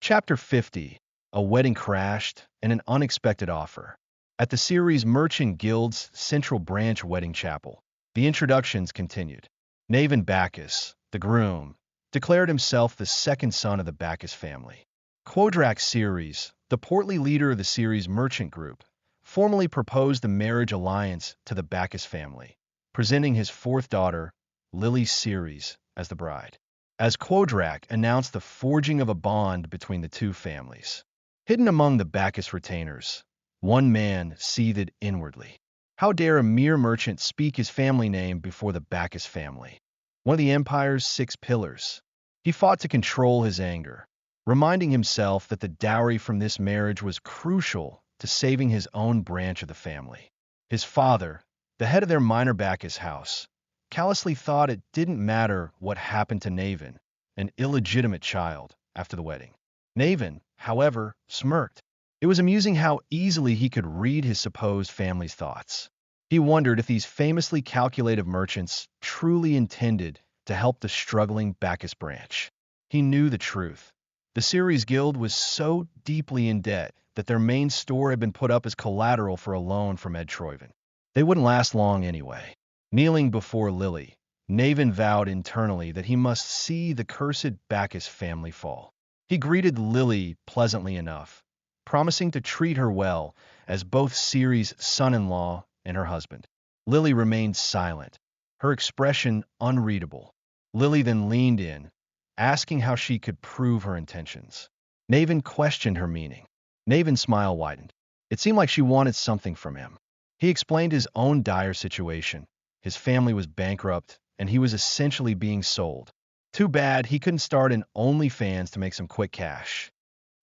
Chapter 50. A wedding crashed and an unexpected offer. At the series Merchant Guild's Central Branch Wedding Chapel, the introductions continued. Naven Bacchus, the groom, declared himself the second son of the Bacchus family. Quodrak Ceres, the portly leader of the series merchant group, formally proposed a marriage alliance to the Bacchus family, presenting his fourth daughter, Lily Ceres, as the bride. As Quodrak announced the forging of a bond between the two families. Hidden among the Bacchus retainers, one man seethed inwardly. How dare a mere merchant speak his family name before the Bacchus family, one of the empire's 6 pillars? He fought to control his anger, reminding himself that the dowry from this marriage was crucial to saving his own branch of the family. His father, the head of their minor Bacchus house, callously thought it didn't matter what happened to Naven, an illegitimate child, after the wedding. Naven, however, smirked. It was amusing how easily he could read his supposed family's thoughts. He wondered if these famously calculative merchants truly intended to help the struggling Bacchus branch. He knew the truth. The Ceres Guild was so deeply in debt that their main store had been put up as collateral for a loan from Ed Troyven. They wouldn't last long anyway. Kneeling before Lily, Naven vowed internally that he must see the cursed Bacchus family fall. He greeted Lily pleasantly enough, promising to treat her well as both Ceres' son-in-law and her husband. Lily remained silent, her expression unreadable. Lily then leaned in, asking how she could prove her intentions. Naven questioned her meaning. Naven's smile widened. It seemed like she wanted something from him. He explained his own dire situation. His family was bankrupt, and he was essentially being sold. Too bad he couldn't start an OnlyFans to make some quick cash.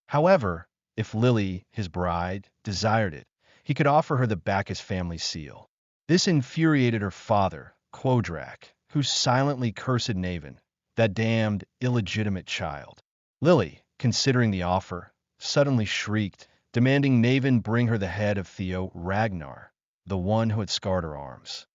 However, if Lily, his bride, desired it, he could offer her the Bacchus family seal. This infuriated her father, Quodrak, who silently cursed Naven, that damned, illegitimate child. Lily, considering the offer, suddenly shrieked, demanding Naven bring her the head of Theo Ragnar, the one who had scarred her arms.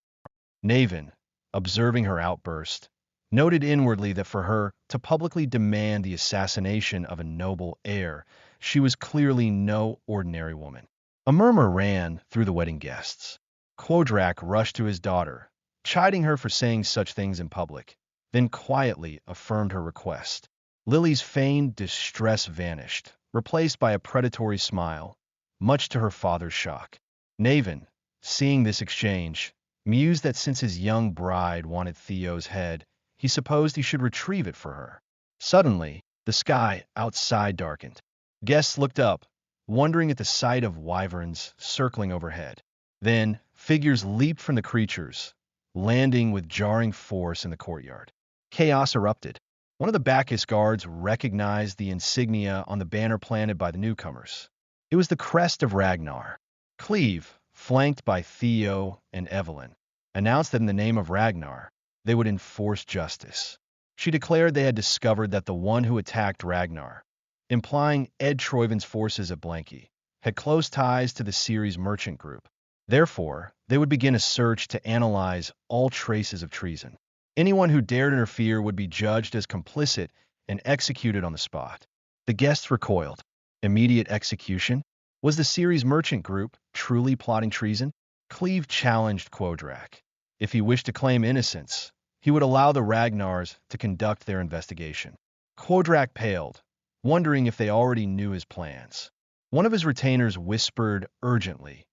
Naven, observing her outburst, noted inwardly that for her to publicly demand the assassination of a noble heir, she was clearly no ordinary woman. A murmur ran through the wedding guests. Quodrak rushed to his daughter, chiding her for saying such things in public, then quietly affirmed her request. Lily's feigned distress vanished, replaced by a predatory smile, much to her father's shock. Naven, seeing this exchange, mused that since his young bride wanted Theo's head, he supposed he should retrieve it for her. Suddenly, the sky outside darkened. Guests looked up, wondering at the sight of wyverns circling overhead. Then, figures leaped from the creatures, landing with jarring force in the courtyard. Chaos erupted. One of the Bacchus guards recognized the insignia on the banner planted by the newcomers. It was the crest of Ragnar. Cleve, flanked by Theo and Evelyn, announced that in the name of Ragnar, they would enforce justice. She declared they had discovered that the one who attacked Ragnar, implying Ed Troyven's forces at Blanky, had close ties to the Ceres merchant group. Therefore, they would begin a search to analyze all traces of treason. Anyone who dared interfere would be judged as complicit and executed on the spot. The guests recoiled. Immediate execution? Was the Ceres merchant group truly plotting treason? Cleve challenged Quodrak. If he wished to claim innocence, he would allow the Ragnars to conduct their investigation. Quodrak paled, wondering if they already knew his plans. One of his retainers whispered urgently,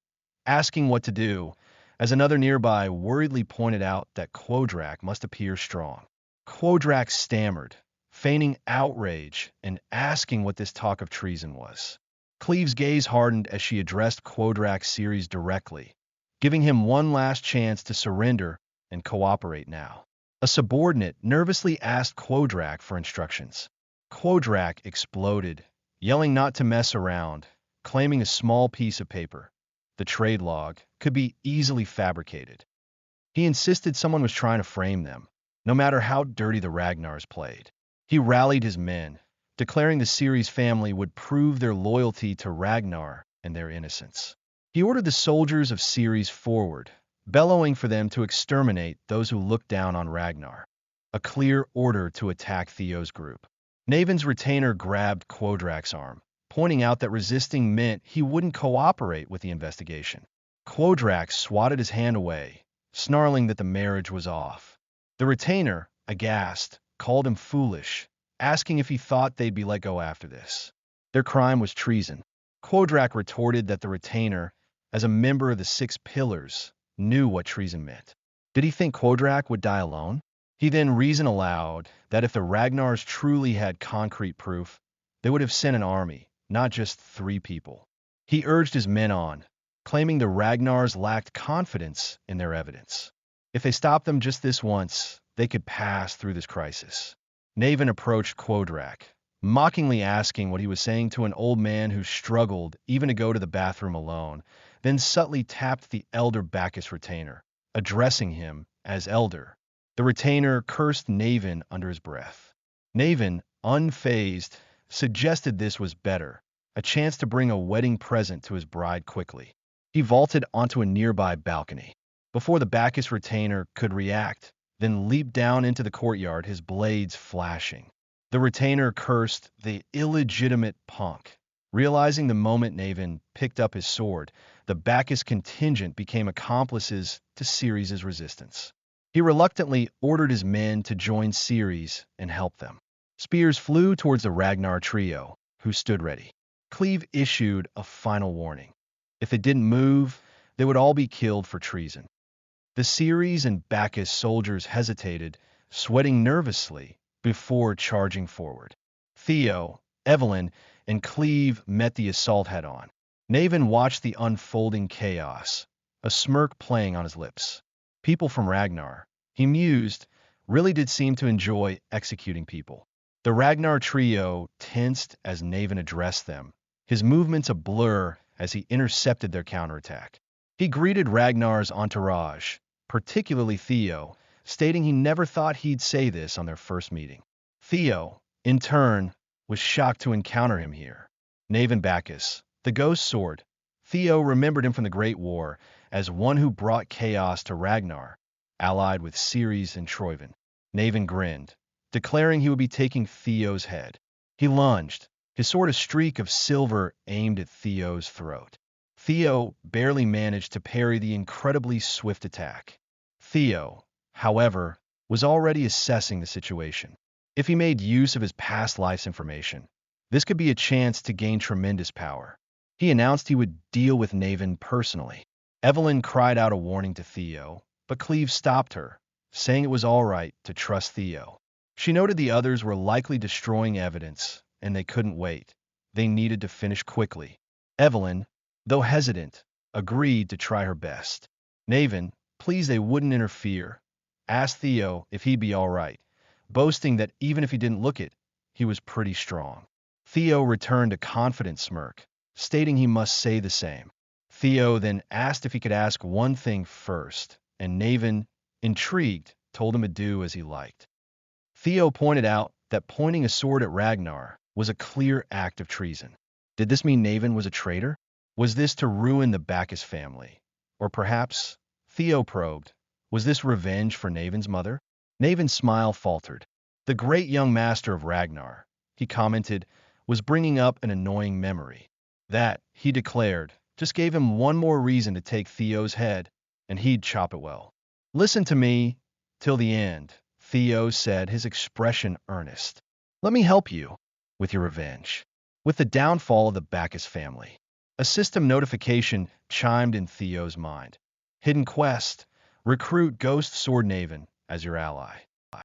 asking what to do, as another nearby worriedly pointed out that Quodrak must appear strong. Quodrak stammered, feigning outrage and asking what this talk of treason was. Cleve's gaze hardened as she addressed Quodrak Ceres directly, giving him one last chance to surrender and cooperate now. A subordinate nervously asked Quodrak for instructions. Quodrak exploded, yelling not to mess around, claiming a small piece of paper, the trade log, could be easily fabricated. He insisted someone was trying to frame them, no matter how dirty the Ragnars played. He rallied his men, declaring the Ceres family would prove their loyalty to Ragnar and their innocence. He ordered the soldiers of Ceres forward, bellowing for them to exterminate those who looked down on Ragnar. A clear order to attack Theo's group. Naven's retainer grabbed Quodrak's arm, pointing out that resisting meant he wouldn't cooperate with the investigation. Quodrak swatted his hand away, snarling that the marriage was off. The retainer, aghast, called him foolish, asking if he thought they'd be let go after this. Their crime was treason. Quodrak retorted that the retainer, as a member of the Six Pillars, knew what treason meant. Did he think Quodrak would die alone? He then reasoned aloud that if the Ragnars truly had concrete proof, they would have sent an army, not just 3 people. He urged his men on, claiming the Ragnars lacked confidence in their evidence. If they stopped them just this once, they could pass through this crisis. Naven approached Quodrak, mockingly asking what he was saying to an old man who struggled even to go to the bathroom alone, then subtly tapped the elder Bacchus retainer, addressing him as elder. The retainer cursed Naven under his breath. Naven, unfazed, suggested this was better, a chance to bring a wedding present to his bride quickly. He vaulted onto a nearby balcony. Before the Bacchus retainer could react, then leaped down into the courtyard, his blades flashing. The retainer cursed the illegitimate punk. Realizing the moment Naven picked up his sword, the Bacchus contingent became accomplices to Ceres' resistance. He reluctantly ordered his men to join Ceres and help them. Spears flew towards the Ragnar trio, who stood ready. Cleve issued a final warning. If they didn't move, they would all be killed for treason. The Ceres and Bacchus soldiers hesitated, sweating nervously, before charging forward. Theo, Evelyn, and Cleve met the assault head-on. Naven watched the unfolding chaos, a smirk playing on his lips. People from Ragnar, he mused, really did seem to enjoy executing people. The Ragnar trio tensed as Naven addressed them, his movements a blur as he intercepted their counterattack. He greeted Ragnar's entourage, particularly Theo, stating he never thought he'd say this on their first meeting. Theo, in turn, was shocked to encounter him here. Naven Bacchus, the ghost sword. Theo remembered him from the Great War as one who brought chaos to Ragnar, allied with Ceres and Troyvin. Naven grinned, declaring he would be taking Theo's head. He lunged, his sword a streak of silver aimed at Theo's throat. Theo barely managed to parry the incredibly swift attack. Theo, however, was already assessing the situation. If he made use of his past life's information, this could be a chance to gain tremendous power. He announced he would deal with Naven personally. Evelyn cried out a warning to Theo, but Cleve stopped her, saying it was all right to trust Theo. She noted the others were likely destroying evidence, and they couldn't wait. They needed to finish quickly. Evelyn, though hesitant, agreed to try her best. Naven, pleased they wouldn't interfere, asked Theo if he'd be all right, boasting that even if he didn't look it, he was pretty strong. Theo returned a confident smirk, stating he must say the same. Theo then asked if he could ask one thing first, and Naven, intrigued, told him to do as he liked. Theo pointed out that pointing a sword at Ragnar was a clear act of treason. Did this mean Naven was a traitor? Was this to ruin the Bacchus family? Or perhaps, Theo probed, was this revenge for Naven's mother? Naven's smile faltered. The great young master of Ragnar, he commented, was bringing up an annoying memory. That, he declared, just gave him one more reason to take Theo's head, and he'd chop it well. Listen to me till the end, Theo said, his expression earnest. Let me help you with your revenge. With the downfall of the Bacchus family, a system notification chimed in Theo's mind. Hidden quest, recruit Ghost Sword Naven as your ally.